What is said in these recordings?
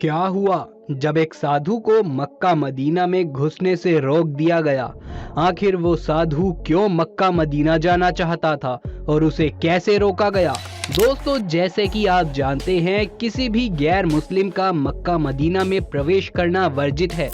क्या हुआ जब एक साधु को मक्का मदीना में घुसने से रोक दिया गया? आखिर वो साधु क्यों मक्का मदीना जाना चाहता था और उसे कैसे रोका गया? दोस्तों, जैसे कि आप जानते हैं, किसी भी गैर मुस्लिम का मक्का मदीना में प्रवेश करना वर्जित है।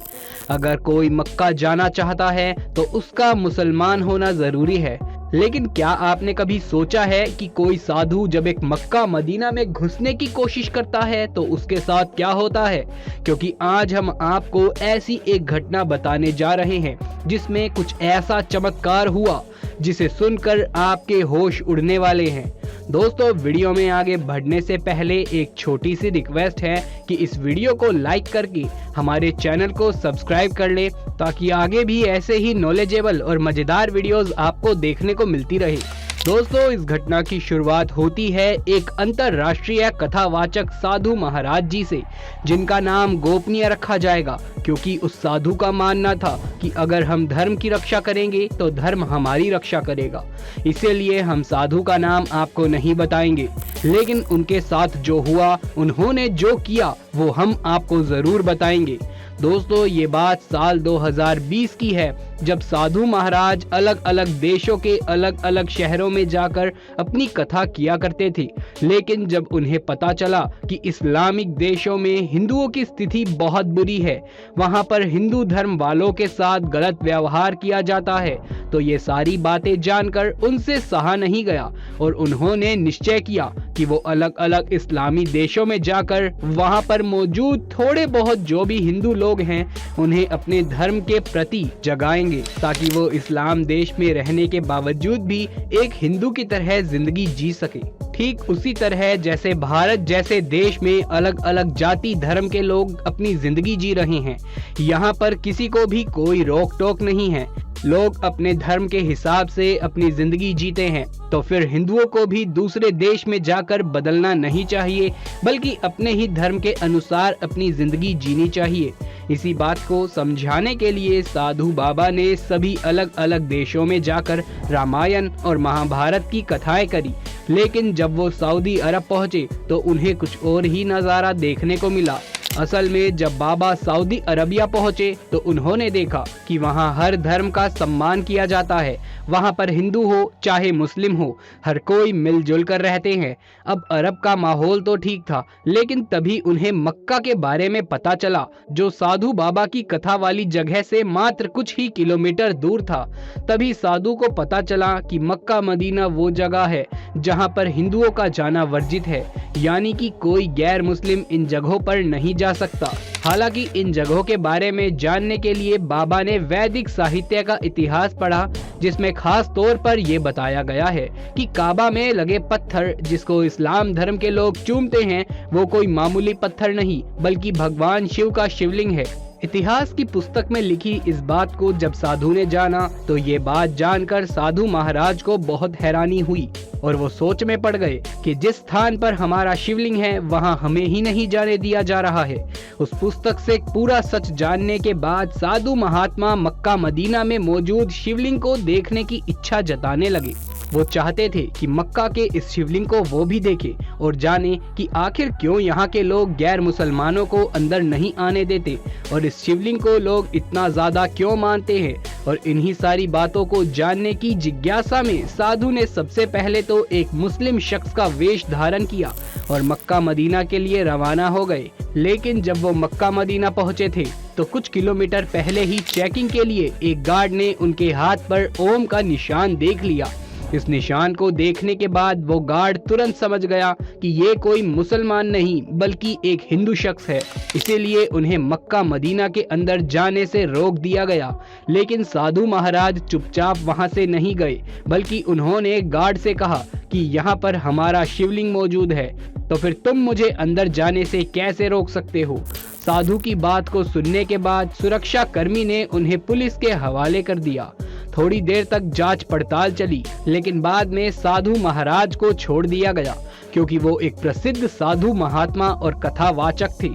अगर कोई मक्का जाना चाहता है तो उसका मुसलमान होना जरूरी है। लेकिन क्या आपने कभी सोचा है कि कोई साधु जब एक मक्का मदीना में घुसने की कोशिश करता है तो उसके साथ क्या होता है? क्योंकि आज हम आपको ऐसी एक घटना बताने जा रहे हैं जिसमें कुछ ऐसा चमत्कार हुआ जिसे सुनकर आपके होश उड़ने वाले हैं। दोस्तों, वीडियो में आगे बढ़ने से पहले एक छोटी सी रिक्वेस्ट है कि इस वीडियो को लाइक करके हमारे चैनल को सब्सक्राइब कर ले ताकि आगे भी ऐसे ही नॉलेजेबल और मजेदार वीडियोस आपको देखने को मिलती रहे। दोस्तों, इस घटना की शुरुआत होती है एक अंतरराष्ट्रीय कथावाचक साधु महाराज जी से, जिनका नाम गोपनीय रखा जाएगा क्योंकि उस साधु का मानना था कि अगर हम धर्म की रक्षा करेंगे तो धर्म हमारी रक्षा करेगा। इसीलिए हम साधु का नाम आपको नहीं बताएंगे, लेकिन उनके साथ जो हुआ, उन्होंने जो किया, वो हम आपको जरूर बताएंगे। दोस्तों, ये बात साल 2020 की है, जब साधु महाराज अलग अलग देशों के अलग अलग शहरों में जाकर अपनी कथा किया करते थे। लेकिन जब उन्हें पता चला कि इस्लामिक देशों में हिंदुओं की स्थिति बहुत बुरी है, वहां पर हिंदू धर्म वालों के साथ गलत व्यवहार किया जाता है, तो ये सारी बातें जानकर उनसे सहा नहीं गया और उन्होंने निश्चय किया कि वो अलग अलग इस्लामी देशों में जाकर वहां पर मौजूद थोड़े बहुत जो भी हिंदू लोग हैं उन्हें अपने धर्म के प्रति जगाएंगे, ताकि वो इस्लाम देश में रहने के बावजूद भी एक हिंदू की तरह जिंदगी जी सके। ठीक उसी तरह जैसे भारत जैसे देश में अलग अलग जाति धर्म के लोग अपनी जिंदगी जी रहे हैं, यहाँ पर किसी को भी कोई रोक टोक नहीं है। लोग अपने धर्म के हिसाब से अपनी जिंदगी जीते हैं, तो फिर हिंदुओं को भी दूसरे देश में जाकर बदलना नहीं चाहिए, बल्कि अपने ही धर्म के अनुसार अपनी जिंदगी जीनी चाहिए। इसी बात को समझाने के लिए साधु बाबा ने सभी अलग अलग देशों में जाकर रामायण और महाभारत की कथाएं करी। लेकिन जब वो सऊदी अरब पहुंचे तो उन्हें कुछ और ही नज़ारा देखने को मिला। असल में जब बाबा सऊदी अरबिया पहुंचे तो उन्होंने देखा कि वहां हर धर्म का सम्मान किया जाता है। वहां पर हिंदू हो चाहे मुस्लिम हो, हर कोई मिलजुल कर रहते हैं। अब अरब का माहौल तो ठीक था, लेकिन तभी उन्हें मक्का के बारे में पता चला, जो साधु बाबा की कथा वाली जगह से मात्र कुछ ही किलोमीटर दूर था। तभी साधु को पता चला कि मक्का मदीना वो जगह है जहां पर हिंदुओं का जाना वर्जित है, यानी कि कोई गैर मुस्लिम इन जगहों पर नहीं जा सकता। हालांकि इन जगहों के बारे में जानने के लिए बाबा ने वैदिक साहित्य का इतिहास पढ़ा, जिसमें खास तौर पर यह बताया गया है कि काबा में लगे पत्थर जिसको इस्लाम धर्म के लोग चूमते हैं, वो कोई मामूली पत्थर नहीं बल्कि भगवान शिव का शिवलिंग है। इतिहास की पुस्तक में लिखी इस बात को जब साधु ने जाना तो ये बात जानकर साधु महाराज को बहुत हैरानी हुई और वो सोच में पड़ गए कि जिस स्थान पर हमारा शिवलिंग है वहां हमें ही नहीं जाने दिया जा रहा है। उस पुस्तक से पूरा सच जानने के बाद साधु महात्मा मक्का मदीना में मौजूद शिवलिंग को देखने की इच्छा जताने लगे। वो चाहते थे कि मक्का के इस शिवलिंग को वो भी देखे और जाने कि आखिर क्यों यहाँ के लोग गैर मुसलमानों को अंदर नहीं आने देते और इस शिवलिंग को लोग इतना ज्यादा क्यों मानते हैं। और इन्हीं सारी बातों को जानने की जिज्ञासा में साधु ने सबसे पहले तो एक मुस्लिम शख्स का वेश धारण किया और मक्का मदीना के लिए रवाना हो गए। लेकिन जब वो मक्का मदीना पहुंचे थे तो कुछ किलोमीटर पहले ही चेकिंग के लिए एक गार्ड ने उनके हाथ पर ओम का निशान देख लिया। इस निशान को देखने के बाद वो गार्ड तुरंत समझ गया कि ये कोई मुसलमान नहीं बल्कि एक हिंदू शख्स है, इसीलिए उन्हें मक्का मदीना के अंदर जाने से रोक दिया गया। लेकिन साधु महाराज चुपचाप वहां से नहीं गए, बल्कि उन्होंने गार्ड से कहा कि यहाँ पर हमारा शिवलिंग मौजूद है, तो फिर तुम मुझे अंदर जाने से कैसे रोक सकते हो। साधु की बात को सुनने के बाद सुरक्षा कर्मी ने उन्हें पुलिस के हवाले कर दिया। थोड़ी देर तक जांच पड़ताल चली, लेकिन बाद में साधु महाराज को छोड़ दिया गया क्योंकि वो एक प्रसिद्ध साधु महात्मा और कथावाचक थे।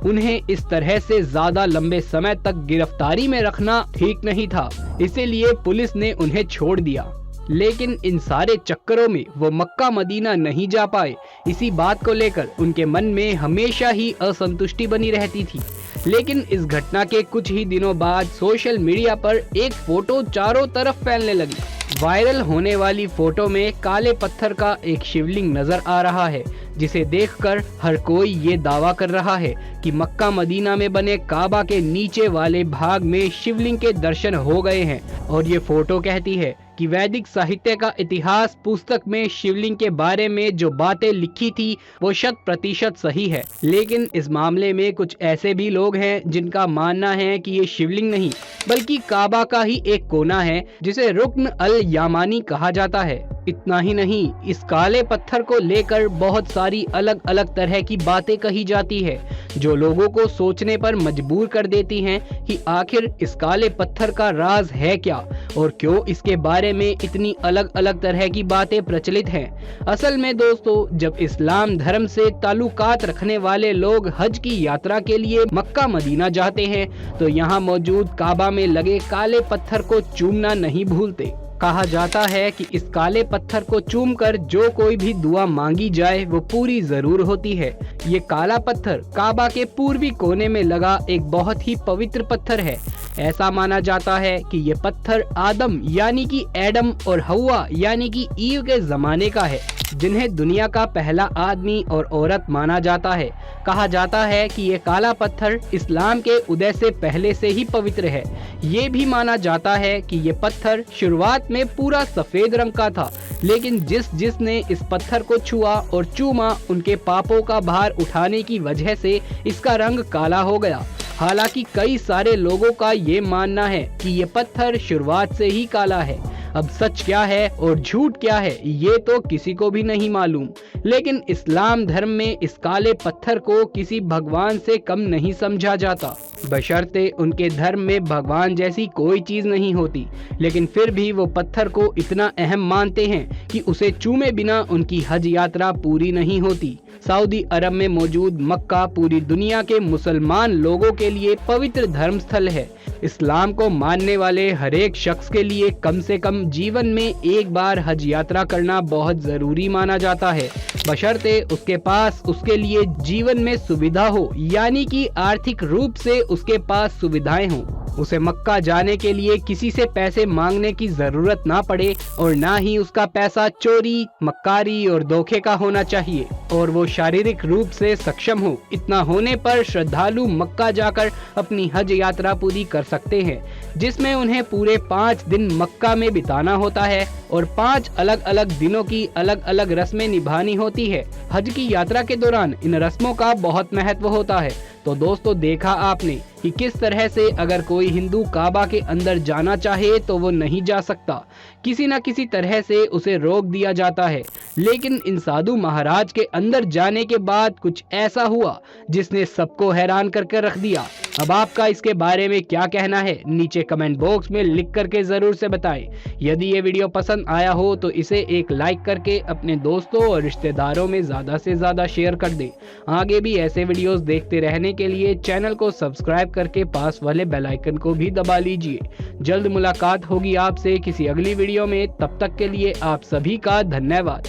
उन्हें इस तरह से ज्यादा लंबे समय तक गिरफ्तारी में रखना ठीक नहीं था, इसीलिए पुलिस ने उन्हें छोड़ दिया। लेकिन इन सारे चक्करों में वो मक्का मदीना नहीं जा पाए। इसी बात को लेकर उनके मन में हमेशा ही असंतुष्टि बनी रहती थी। लेकिन इस घटना के कुछ ही दिनों बाद सोशल मीडिया पर एक फोटो चारों तरफ फैलने लगी। वायरल होने वाली फोटो में काले पत्थर का एक शिवलिंग नजर आ रहा है, जिसे देखकर हर कोई ये दावा कर रहा है कि मक्का मदीना में बने काबा के नीचे वाले भाग में शिवलिंग के दर्शन हो गए हैं। और ये फोटो कहती है कि वैदिक साहित्य का इतिहास पुस्तक में शिवलिंग के बारे में जो बातें लिखी थी वो 100% सही है। लेकिन इस मामले में कुछ ऐसे भी लोग हैं जिनका मानना है कि ये शिवलिंग नहीं बल्कि काबा का ही एक कोना है, जिसे रुक्न अल यामानी कहा जाता है। इतना ही नहीं, इस काले पत्थर को लेकर बहुत सारी अलग अलग तरह की बातें कही जाती है, जो लोगों को सोचने पर मजबूर कर देती हैं कि आखिर इस काले पत्थर का राज है क्या और क्यों इसके बारे में इतनी अलग अलग तरह की बातें प्रचलित हैं। असल में दोस्तों, जब इस्लाम धर्म से ताल्लुकात रखने वाले लोग हज की यात्रा के लिए मक्का मदीना जाते हैं तो यहाँ मौजूद काबा में लगे काले पत्थर को चूमना नहीं भूलते। कहा जाता है कि इस काले पत्थर को चूमकर जो कोई भी दुआ मांगी जाए वो पूरी जरूर होती है। ये काला पत्थर काबा के पूर्वी कोने में लगा एक बहुत ही पवित्र पत्थर है। ऐसा माना जाता है कि ये पत्थर आदम यानी कि एडम और हवा यानी कि ईव के जमाने का है, जिन्हें दुनिया का पहला आदमी और औरत माना जाता है। कहा जाता है कि ये काला पत्थर इस्लाम के उदय से पहले से ही पवित्र है। ये भी माना जाता है कि ये पत्थर शुरुआत में पूरा सफेद रंग का था, लेकिन जिसने इस पत्थर को छुआ और चूमा उनके पापों का भार उठाने की वजह से इसका रंग काला हो गया। हालांकि कई सारे लोगों का ये मानना है कि ये पत्थर शुरुआत से ही काला है। अब सच क्या है और झूठ क्या है ये तो किसी को भी नहीं मालूम, लेकिन इस्लाम धर्म में इस काले पत्थर को किसी भगवान से कम नहीं समझा जाता, बशर्ते उनके धर्म में भगवान जैसी कोई चीज नहीं होती। लेकिन फिर भी वो पत्थर को इतना अहम मानते हैं कि उसे चूमे बिना उनकी हज यात्रा पूरी नहीं होती। सऊदी अरब में मौजूद मक्का पूरी दुनिया के मुसलमान लोगों के लिए पवित्र धर्म स्थल है। इस्लाम को मानने वाले हर एक शख्स के लिए कम से कम जीवन में एक बार हज यात्रा करना बहुत जरूरी माना जाता है, बशर्ते उसके पास उसके लिए जीवन में सुविधा हो, यानी कि आर्थिक रूप से उसके पास सुविधाएं हों। उसे मक्का जाने के लिए किसी से पैसे मांगने की जरूरत ना पड़े और ना ही उसका पैसा चोरी, मक्कारी और धोखे का होना चाहिए, और वो शारीरिक रूप से सक्षम हो। इतना होने पर श्रद्धालु मक्का जाकर अपनी हज यात्रा पूरी कर सकते हैं, जिसमें उन्हें पूरे 5 दिन मक्का में बिताना होता है और 5 अलग अलग दिनों की अलग अलग रस्में निभानी होती है। हज की यात्रा के दौरान इन रस्मों का बहुत महत्व होता है। तो दोस्तों, देखा आपने कि किस तरह से अगर कोई हिंदू काबा के अंदर जाना चाहे तो वो नहीं जा सकता, किसी न किसी तरह से उसे रोक दिया जाता है। लेकिन इन साधु महाराज के अंदर जाने के बाद कुछ ऐसा हुआ जिसने सबको हैरान करके रख दिया। अब आपका इसके बारे में क्या कहना है, नीचे कमेंट बॉक्स में लिख करके जरूर से बताएं। यदि ये वीडियो पसंद आया हो तो इसे एक लाइक करके अपने दोस्तों और रिश्तेदारों में ज्यादा से ज्यादा शेयर कर दें। आगे भी ऐसे वीडियोस देखते रहने के लिए चैनल को सब्सक्राइब करके पास वाले बेल आइकन को भी दबा लीजिए। जल्द मुलाकात होगी आपसे किसी अगली वीडियो में, तब तक के लिए आप सभी का धन्यवाद।